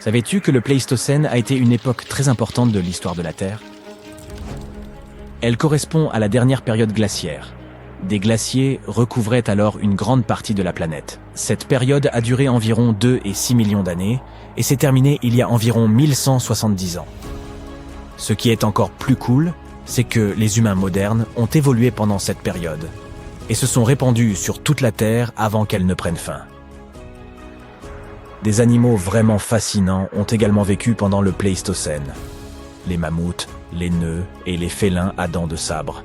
Savais-tu que le Pléistocène a été une époque très importante de l'histoire de la Terre? Elle correspond à la dernière période glaciaire. Des glaciers recouvraient alors une grande partie de la planète. Cette période a duré environ 2 et 6 millions d'années et s'est terminée il y a environ 1170 ans. Ce qui est encore plus cool, c'est que les humains modernes ont évolué pendant cette période et se sont répandus sur toute la Terre avant qu'elle ne prenne fin. Des animaux vraiment fascinants ont également vécu pendant le Pléistocène. Les mammouths, les nœuds et les félins à dents de sabre.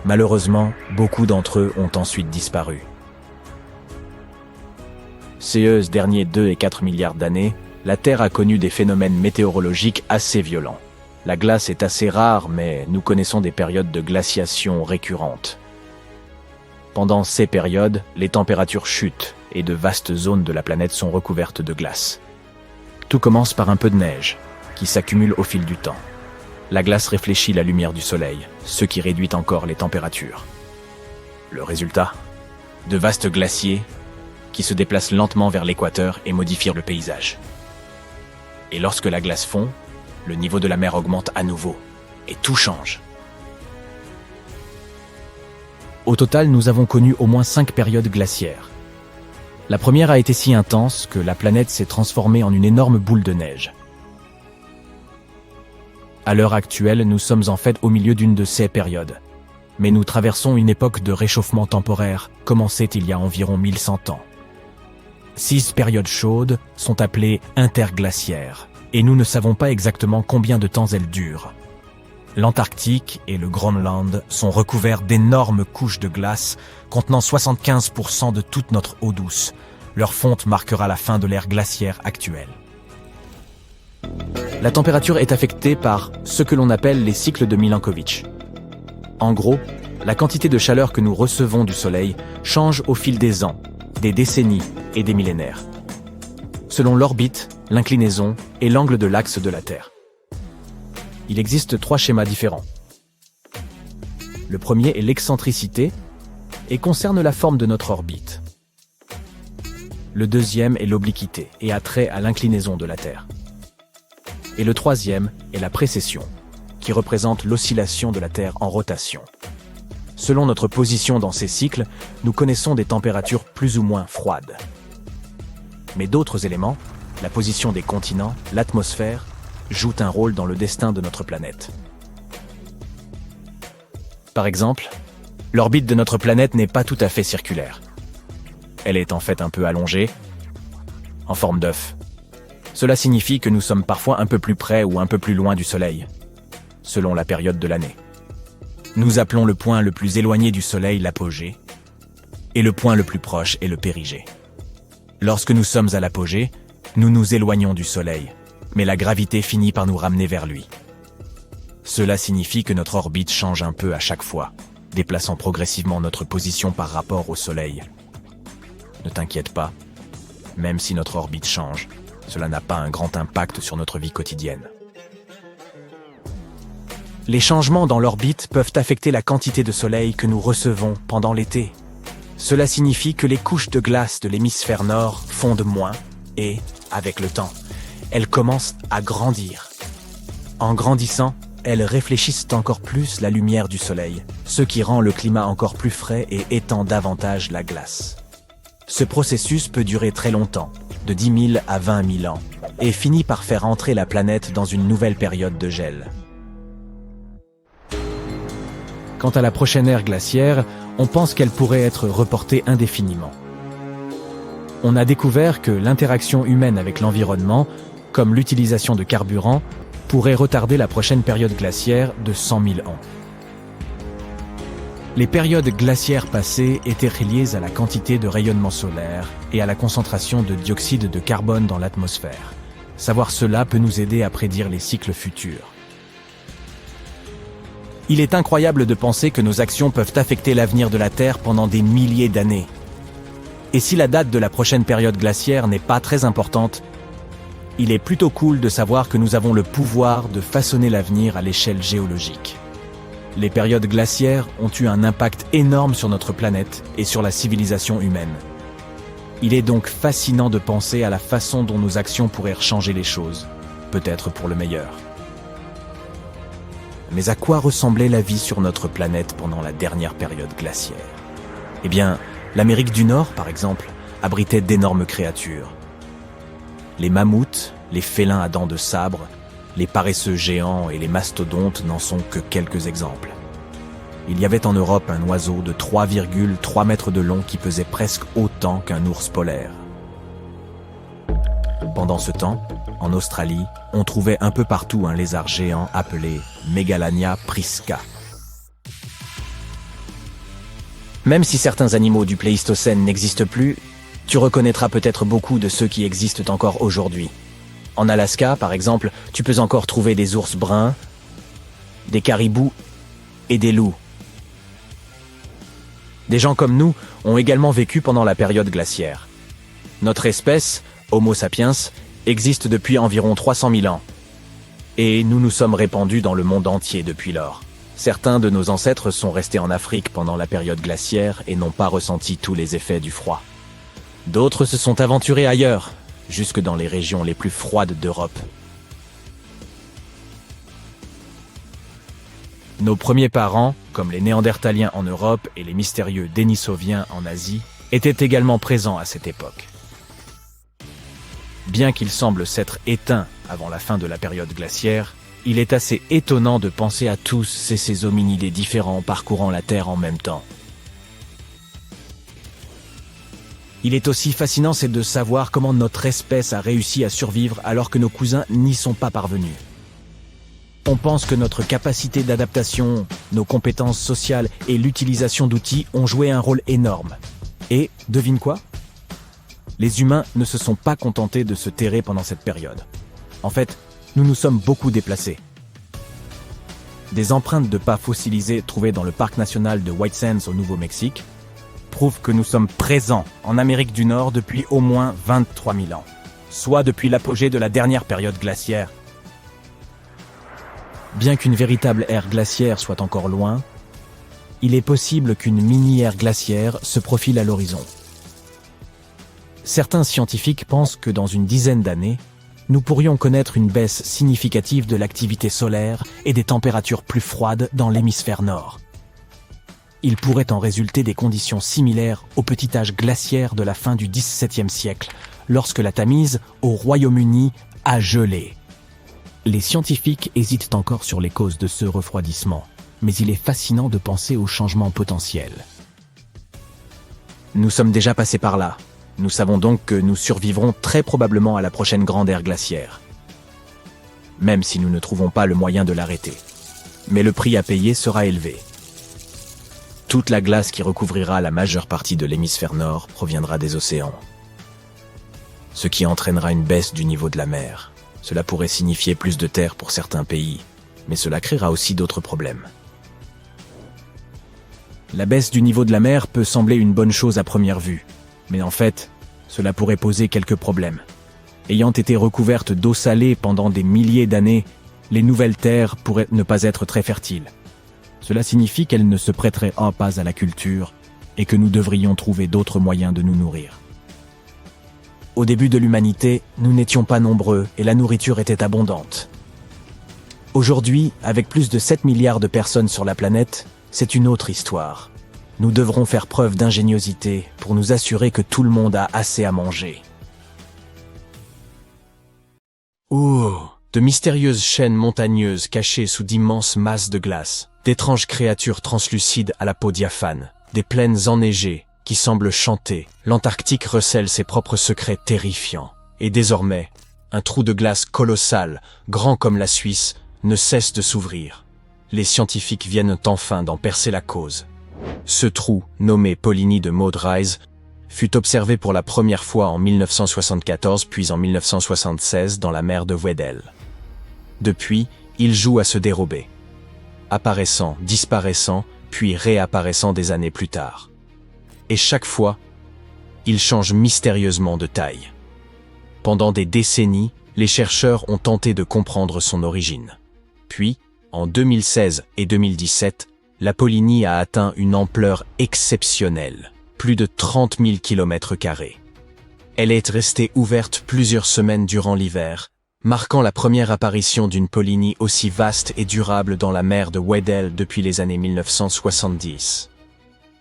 Malheureusement, beaucoup d'entre eux ont ensuite disparu. Ces derniers 2 et 4 milliards d'années, la Terre a connu des phénomènes météorologiques assez violents. La glace est assez rare, mais nous connaissons des périodes de glaciation récurrentes. Pendant ces périodes, les températures chutent et de vastes zones de la planète sont recouvertes de glace. Tout commence par un peu de neige, qui s'accumule au fil du temps. La glace réfléchit la lumière du soleil, ce qui réduit encore les températures. Le résultat? De vastes glaciers qui se déplacent lentement vers l'équateur et modifient le paysage. Et lorsque la glace fond, le niveau de la mer augmente à nouveau, et tout change. Au total, nous avons connu au moins 5 périodes glaciaires. La première a été si intense que la planète s'est transformée en une énorme boule de neige. À l'heure actuelle, nous sommes en fait au milieu d'une de ces périodes. Mais nous traversons une époque de réchauffement temporaire, commencée il y a environ 1100 ans. 6 périodes chaudes sont appelées interglaciaires, et nous ne savons pas exactement combien de temps elles durent. L'Antarctique et le Groenland sont recouverts d'énormes couches de glace contenant 75% de toute notre eau douce. Leur fonte marquera la fin de l'ère glaciaire actuelle. La température est affectée par ce que l'on appelle les cycles de Milankovitch. En gros, la quantité de chaleur que nous recevons du Soleil change au fil des ans, des décennies et des millénaires, selon l'orbite, l'inclinaison et l'angle de l'axe de la Terre. Il existe 3 schémas différents. Le premier est l'excentricité et concerne la forme de notre orbite. Le deuxième est l'obliquité et a trait à l'inclinaison de la Terre. Et le troisième est la précession, qui représente l'oscillation de la Terre en rotation. Selon notre position dans ces cycles, nous connaissons des températures plus ou moins froides. Mais d'autres éléments, la position des continents, l'atmosphère, jouent un rôle dans le destin de notre planète. Par exemple, l'orbite de notre planète n'est pas tout à fait circulaire. Elle est en fait un peu allongée, en forme d'œuf. Cela signifie que nous sommes parfois un peu plus près ou un peu plus loin du Soleil, selon la période de l'année. Nous appelons le point le plus éloigné du Soleil l'apogée, et le point le plus proche est le périgée. Lorsque nous sommes à l'apogée, nous nous éloignons du Soleil, mais la gravité finit par nous ramener vers lui. Cela signifie que notre orbite change un peu à chaque fois, déplaçant progressivement notre position par rapport au Soleil. Ne t'inquiète pas, même si notre orbite change, cela n'a pas un grand impact sur notre vie quotidienne. Les changements dans l'orbite peuvent affecter la quantité de soleil que nous recevons pendant l'été. Cela signifie que les couches de glace de l'hémisphère nord fondent moins et, avec le temps, elles commencent à grandir. En grandissant, elles réfléchissent encore plus la lumière du soleil, ce qui rend le climat encore plus frais et étend davantage la glace. Ce processus peut durer très longtemps, de 10 000 à 20 000 ans, et finit par faire entrer la planète dans une nouvelle période de gel. Quant à la prochaine ère glaciaire, on pense qu'elle pourrait être reportée indéfiniment. On a découvert que l'interaction humaine avec l'environnement, comme l'utilisation de carburant, pourrait retarder la prochaine période glaciaire de 100 000 ans. Les périodes glaciaires passées étaient liées à la quantité de rayonnement solaire et à la concentration de dioxyde de carbone dans l'atmosphère. Savoir cela peut nous aider à prédire les cycles futurs. Il est incroyable de penser que nos actions peuvent affecter l'avenir de la Terre pendant des milliers d'années. Et si la date de la prochaine période glaciaire n'est pas très importante, il est plutôt cool de savoir que nous avons le pouvoir de façonner l'avenir à l'échelle géologique. Les périodes glaciaires ont eu un impact énorme sur notre planète et sur la civilisation humaine. Il est donc fascinant de penser à la façon dont nos actions pourraient changer les choses, peut-être pour le meilleur. Mais à quoi ressemblait la vie sur notre planète pendant la dernière période glaciaire? Eh bien, l'Amérique du Nord, par exemple, abritait d'énormes créatures. Les mammouths, les félins à dents de sabre, les paresseux géants et les mastodontes n'en sont que quelques exemples. Il y avait en Europe un oiseau de 3,3 mètres de long qui pesait presque autant qu'un ours polaire. Pendant ce temps, en Australie, on trouvait un peu partout un lézard géant appelé Megalania prisca. Même si certains animaux du Pléistocène n'existent plus, tu reconnaîtras peut-être beaucoup de ceux qui existent encore aujourd'hui. En Alaska, par exemple, tu peux encore trouver des ours bruns, des caribous et des loups. Des gens comme nous ont également vécu pendant la période glaciaire. Notre espèce, Homo sapiens, existe depuis environ 300 000 ans. Et nous nous sommes répandus dans le monde entier depuis lors. Certains de nos ancêtres sont restés en Afrique pendant la période glaciaire et n'ont pas ressenti tous les effets du froid. D'autres se sont aventurés ailleurs, jusque dans les régions les plus froides d'Europe. Nos premiers parents, comme les Néandertaliens en Europe et les mystérieux Denisoviens en Asie, étaient également présents à cette époque. Bien qu'ils semblent s'être éteints avant la fin de la période glaciaire, il est assez étonnant de penser à tous ces hominidés différents parcourant la Terre en même temps. Il est aussi fascinant, c'est de savoir comment notre espèce a réussi à survivre alors que nos cousins n'y sont pas parvenus. On pense que notre capacité d'adaptation, nos compétences sociales et l'utilisation d'outils ont joué un rôle énorme. Et, devine quoi? Les humains ne se sont pas contentés de se terrer pendant cette période. En fait, nous nous sommes beaucoup déplacés. Des empreintes de pas fossilisées trouvées dans le parc national de White Sands au Nouveau-Mexique prouvent que nous sommes présents en Amérique du Nord depuis au moins 23 000 ans, soit depuis l'apogée de la dernière période glaciaire. Bien qu'une véritable ère glaciaire soit encore loin, il est possible qu'une mini-ère glaciaire se profile à l'horizon. Certains scientifiques pensent que dans une dizaine d'années, nous pourrions connaître une baisse significative de l'activité solaire et des températures plus froides dans l'hémisphère nord. Il pourrait en résulter des conditions similaires au petit âge glaciaire de la fin du XVIIe siècle, lorsque la Tamise, au Royaume-Uni, a gelé. Les scientifiques hésitent encore sur les causes de ce refroidissement, mais il est fascinant de penser aux changements potentiels. Nous sommes déjà passés par là. Nous savons donc que nous survivrons très probablement à la prochaine grande ère glaciaire, même si nous ne trouvons pas le moyen de l'arrêter. Mais le prix à payer sera élevé. Toute la glace qui recouvrira la majeure partie de l'hémisphère nord proviendra des océans, ce qui entraînera une baisse du niveau de la mer. Cela pourrait signifier plus de terre pour certains pays, mais cela créera aussi d'autres problèmes. La baisse du niveau de la mer peut sembler une bonne chose à première vue, mais en fait, cela pourrait poser quelques problèmes. Ayant été recouvertes d'eau salée pendant des milliers d'années, les nouvelles terres pourraient ne pas être très fertiles. Cela signifie qu'elles ne se prêteraient pas à la culture et que nous devrions trouver d'autres moyens de nous nourrir. Au début de l'humanité, nous n'étions pas nombreux et la nourriture était abondante. Aujourd'hui, avec plus de 7 milliards de personnes sur la planète, c'est une autre histoire. Nous devrons faire preuve d'ingéniosité pour nous assurer que tout le monde a assez à manger. De mystérieuses chaînes montagneuses cachées sous d'immenses masses de glace, d'étranges créatures translucides à la peau diaphane, des plaines enneigées qui semblent chanter. L'Antarctique recèle ses propres secrets terrifiants. Et désormais, un trou de glace colossal, grand comme la Suisse, ne cesse de s'ouvrir. Les scientifiques viennent enfin d'en percer la cause. Ce trou, nommé Polynie de Maud Rise, fut observé pour la première fois en 1974 puis en 1976 dans la mer de Weddell. Depuis, il joue à se dérober, apparaissant, disparaissant, puis réapparaissant des années plus tard. Et chaque fois, il change mystérieusement de taille. Pendant des décennies, les chercheurs ont tenté de comprendre son origine. Puis, en 2016 et 2017, la Polynie a atteint une ampleur exceptionnelle, plus de 30 000 km². Elle est restée ouverte plusieurs semaines durant l'hiver, marquant la première apparition d'une Polynie aussi vaste et durable dans la mer de Weddell depuis les années 1970.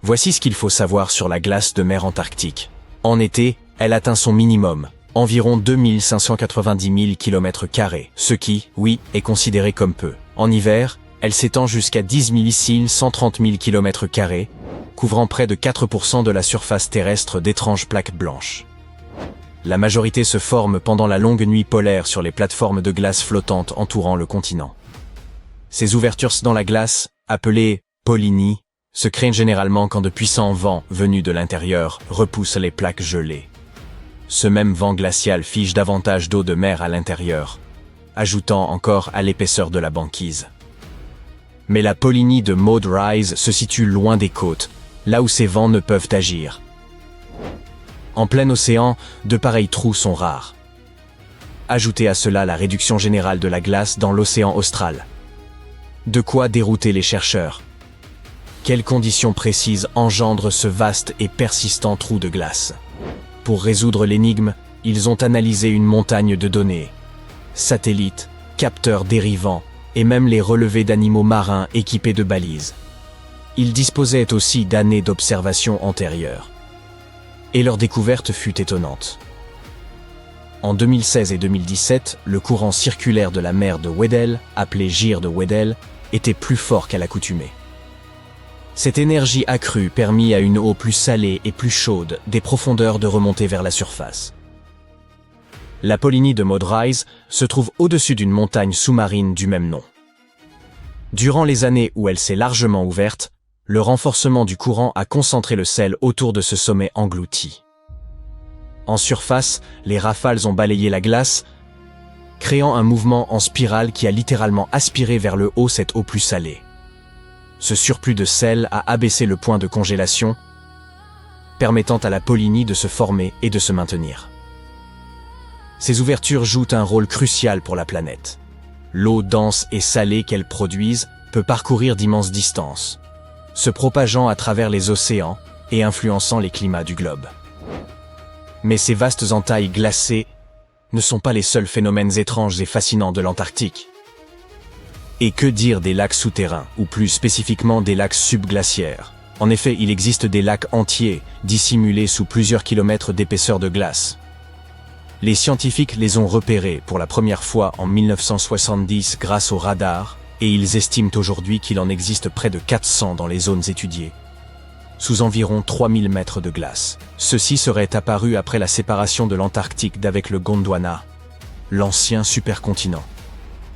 Voici ce qu'il faut savoir sur la glace de mer Antarctique. En été, elle atteint son minimum, environ 2590 000 km², ce qui, oui, est considéré comme peu. En hiver, elle s'étend jusqu'à 10 130 000 km², couvrant près de 4% de la surface terrestre d'étranges plaques blanches. La majorité se forme pendant la longue nuit polaire sur les plateformes de glace flottantes entourant le continent. Ces ouvertures dans la glace, appelées polynies, se créent généralement quand de puissants vents venus de l'intérieur repoussent les plaques gelées. Ce même vent glacial fige davantage d'eau de mer à l'intérieur, ajoutant encore à l'épaisseur de la banquise. Mais la Polynie de Maud Rise se situe loin des côtes, là où ces vents ne peuvent agir. En plein océan, de pareils trous sont rares. Ajoutez à cela la réduction générale de la glace dans l'océan austral. De quoi dérouter les chercheurs. Quelles conditions précises engendrent ce vaste et persistant trou de glace? Pour résoudre l'énigme, ils ont analysé une montagne de données. Satellites, capteurs dérivants, et même les relevés d'animaux marins équipés de balises. Ils disposaient aussi d'années d'observation antérieures. Et leur découverte fut étonnante. En 2016 et 2017, le courant circulaire de la mer de Weddell, appelé Gyre de Weddell, était plus fort qu'à l'accoutumée. Cette énergie accrue permit à une eau plus salée et plus chaude des profondeurs de remonter vers la surface. La Polynie de Maud Rise se trouve au-dessus d'une montagne sous-marine du même nom. Durant les années où elle s'est largement ouverte, le renforcement du courant a concentré le sel autour de ce sommet englouti. En surface, les rafales ont balayé la glace, créant un mouvement en spirale qui a littéralement aspiré vers le haut cette eau plus salée. Ce surplus de sel a abaissé le point de congélation, permettant à la Polynie de se former et de se maintenir. Ces ouvertures jouent un rôle crucial pour la planète. L'eau dense et salée qu'elles produisent peut parcourir d'immenses distances, se propageant à travers les océans et influençant les climats du globe. Mais ces vastes entailles glacées ne sont pas les seuls phénomènes étranges et fascinants de l'Antarctique. Et que dire des lacs souterrains, ou plus spécifiquement des lacs subglaciaires? En effet, il existe des lacs entiers, dissimulés sous plusieurs kilomètres d'épaisseur de glace. Les scientifiques les ont repérés pour la première fois en 1970 grâce au radar, et ils estiment aujourd'hui qu'il en existe près de 400 dans les zones étudiées, sous environ 3000 mètres de glace. Ceux-ci seraient apparus après la séparation de l'Antarctique d'avec le Gondwana, l'ancien supercontinent.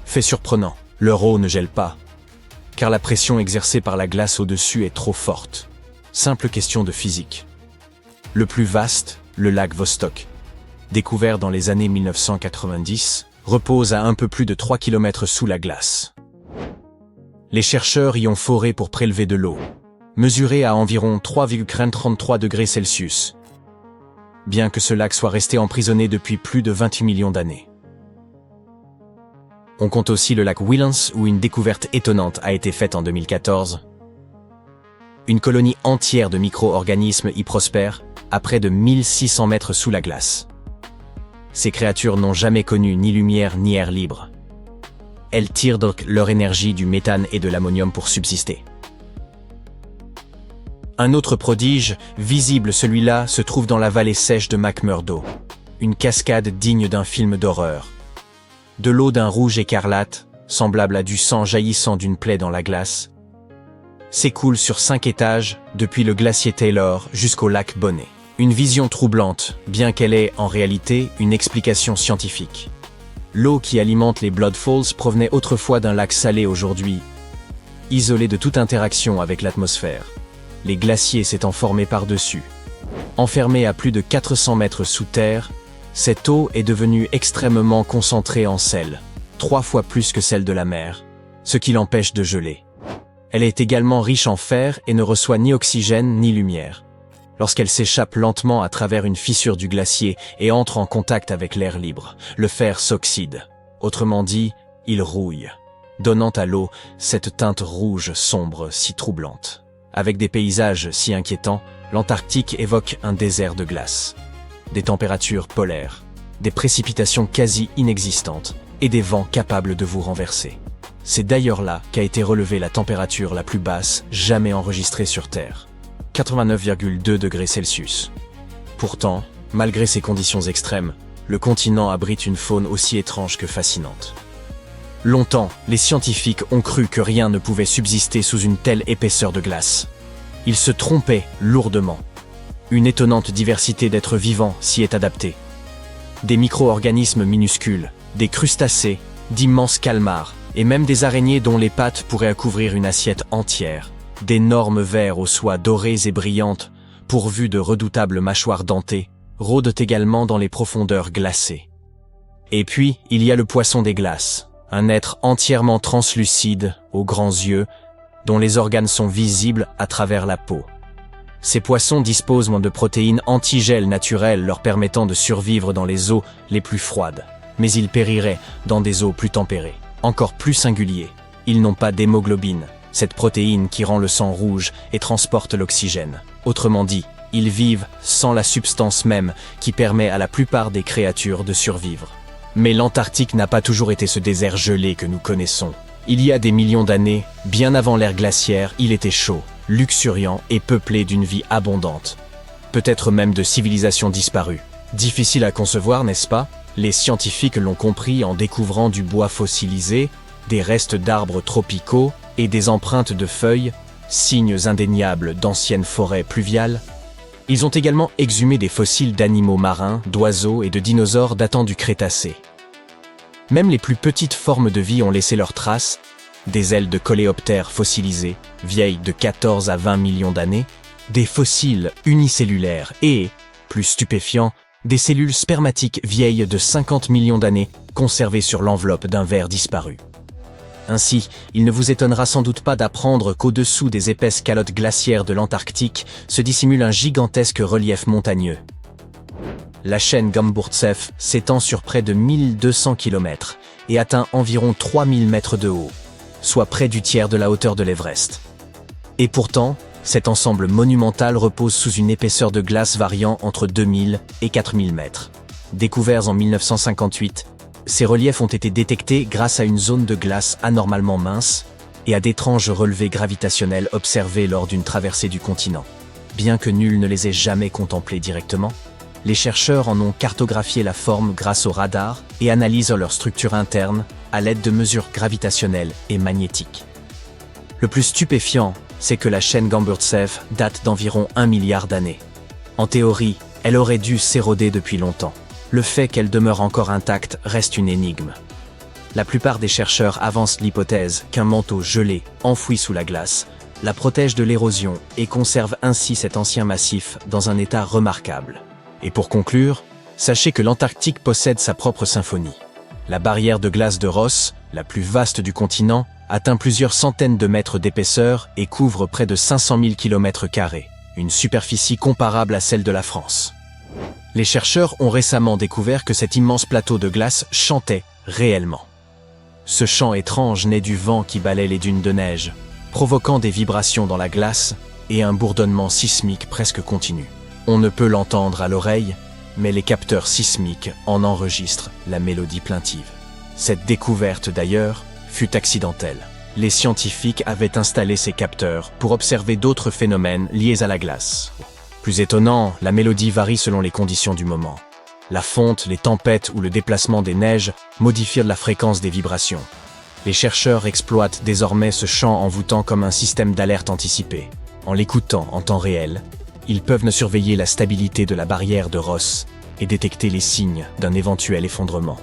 Fait surprenant, leur eau ne gèle pas, car la pression exercée par la glace au-dessus est trop forte. Simple question de physique. Le plus vaste, le lac Vostok, découvert dans les années 1990, repose à un peu plus de 3 km sous la glace. Les chercheurs y ont foré pour prélever de l'eau, mesurée à environ 3,33 degrés Celsius, bien que ce lac soit resté emprisonné depuis plus de 28 millions d'années. On compte aussi le lac Williams où une découverte étonnante a été faite en 2014. Une colonie entière de micro-organismes y prospère, à près de 1600 mètres sous la glace. Ces créatures n'ont jamais connu ni lumière ni air libre. Elles tirent donc leur énergie du méthane et de l'ammonium pour subsister. Un autre prodige, visible celui-là, se trouve dans la vallée sèche de McMurdo, une cascade digne d'un film d'horreur. De l'eau d'un rouge écarlate, semblable à du sang jaillissant d'une plaie dans la glace, s'écoule sur 5 étages, depuis le glacier Taylor jusqu'au lac Bonnet. Une vision troublante, bien qu'elle ait, en réalité, une explication scientifique. L'eau qui alimente les Blood Falls provenait autrefois d'un lac salé aujourd'hui, isolé de toute interaction avec l'atmosphère, les glaciers s'étant formés par-dessus. Enfermée à plus de 400 mètres sous terre, cette eau est devenue extrêmement concentrée en sel, 3 fois plus que celle de la mer, ce qui l'empêche de geler. Elle est également riche en fer et ne reçoit ni oxygène ni lumière. Lorsqu'elle s'échappe lentement à travers une fissure du glacier et entre en contact avec l'air libre, le fer s'oxyde. Autrement dit, il rouille, donnant à l'eau cette teinte rouge sombre si troublante. Avec des paysages si inquiétants, l'Antarctique évoque un désert de glace. des températures polaires, des précipitations quasi inexistantes et des vents capables de vous renverser. C'est d'ailleurs là qu'a été relevée la température la plus basse jamais enregistrée sur Terre, 89,2 degrés Celsius. Pourtant, malgré ces conditions extrêmes, le continent abrite une faune aussi étrange que fascinante. Longtemps, les scientifiques ont cru que rien ne pouvait subsister sous une telle épaisseur de glace. Ils se trompaient lourdement. Une étonnante diversité d'êtres vivants s'y est adaptée. Des micro-organismes minuscules, des crustacés, d'immenses calmars, et même des araignées dont les pattes pourraient couvrir une assiette entière. D'énormes vers aux soies dorées et brillantes, pourvus de redoutables mâchoires dentées, rôdent également dans les profondeurs glacées. Et puis, il y a le poisson des glaces, un être entièrement translucide, aux grands yeux, dont les organes sont visibles à travers la peau. Ces poissons disposent de protéines antigel naturelles leur permettant de survivre dans les eaux les plus froides, mais ils périraient dans des eaux plus tempérées. Encore plus singulier, ils n'ont pas d'hémoglobine, cette protéine qui rend le sang rouge et transporte l'oxygène. Autrement dit, ils vivent sans la substance même qui permet à la plupart des créatures de survivre. Mais l'Antarctique n'a pas toujours été ce désert gelé que nous connaissons. Il y a des millions d'années, bien avant l'ère glaciaire, il était chaud, luxuriant et peuplé d'une vie abondante. Peut-être même de civilisations disparues. Difficile à concevoir, n'est-ce pas? Les scientifiques l'ont compris en découvrant du bois fossilisé, des restes d'arbres tropicaux et des empreintes de feuilles, signes indéniables d'anciennes forêts pluviales. Ils ont également exhumé des fossiles d'animaux marins, d'oiseaux et de dinosaures datant du Crétacé. Même les plus petites formes de vie ont laissé leurs traces, des ailes de coléoptères fossilisées, vieilles de 14 à 20 millions d'années, des fossiles unicellulaires et, plus stupéfiants, des cellules spermatiques vieilles de 50 millions d'années conservées sur l'enveloppe d'un ver disparu. Ainsi, il ne vous étonnera sans doute pas d'apprendre qu'au-dessous des épaisses calottes glaciaires de l'Antarctique se dissimule un gigantesque relief montagneux. La chaîne Gamburtseff s'étend sur près de 1200 km et atteint environ 3000 mètres de haut, soit près du tiers de la hauteur de l'Everest. Et pourtant, cet ensemble monumental repose sous une épaisseur de glace variant entre 2000 et 4000 mètres. Découverts en 1958, ces reliefs ont été détectés grâce à une zone de glace anormalement mince et à d'étranges relevés gravitationnels observés lors d'une traversée du continent. Bien que nul ne les ait jamais contemplés directement, les chercheurs en ont cartographié la forme grâce au radar et analysent leur structure interne à l'aide de mesures gravitationnelles et magnétiques. Le plus stupéfiant, c'est que la chaîne Gamburtseff date d'environ 1 milliard d'années. En théorie, elle aurait dû s'éroder depuis longtemps. Le fait qu'elle demeure encore intacte reste une énigme. La plupart des chercheurs avancent l'hypothèse qu'un manteau gelé, enfoui sous la glace, la protège de l'érosion et conserve ainsi cet ancien massif dans un état remarquable. Et pour conclure, sachez que l'Antarctique possède sa propre symphonie. La barrière de glace de Ross, la plus vaste du continent, atteint plusieurs centaines de mètres d'épaisseur et couvre près de 500 000 km², une superficie comparable à celle de la France. Les chercheurs ont récemment découvert que cet immense plateau de glace chantait réellement. Ce chant étrange naît du vent qui balaie les dunes de neige, provoquant des vibrations dans la glace et un bourdonnement sismique presque continu. On ne peut l'entendre à l'oreille, mais les capteurs sismiques en enregistrent la mélodie plaintive. Cette découverte d'ailleurs fut accidentelle. Les scientifiques avaient installé ces capteurs pour observer d'autres phénomènes liés à la glace. Plus étonnant, la mélodie varie selon les conditions du moment. La fonte, les tempêtes ou le déplacement des neiges modifient la fréquence des vibrations. Les chercheurs exploitent désormais ce chant envoûtant comme un système d'alerte anticipé. En l'écoutant en temps réel, ils peuvent surveiller la stabilité de la barrière de Ross et détecter les signes d'un éventuel effondrement.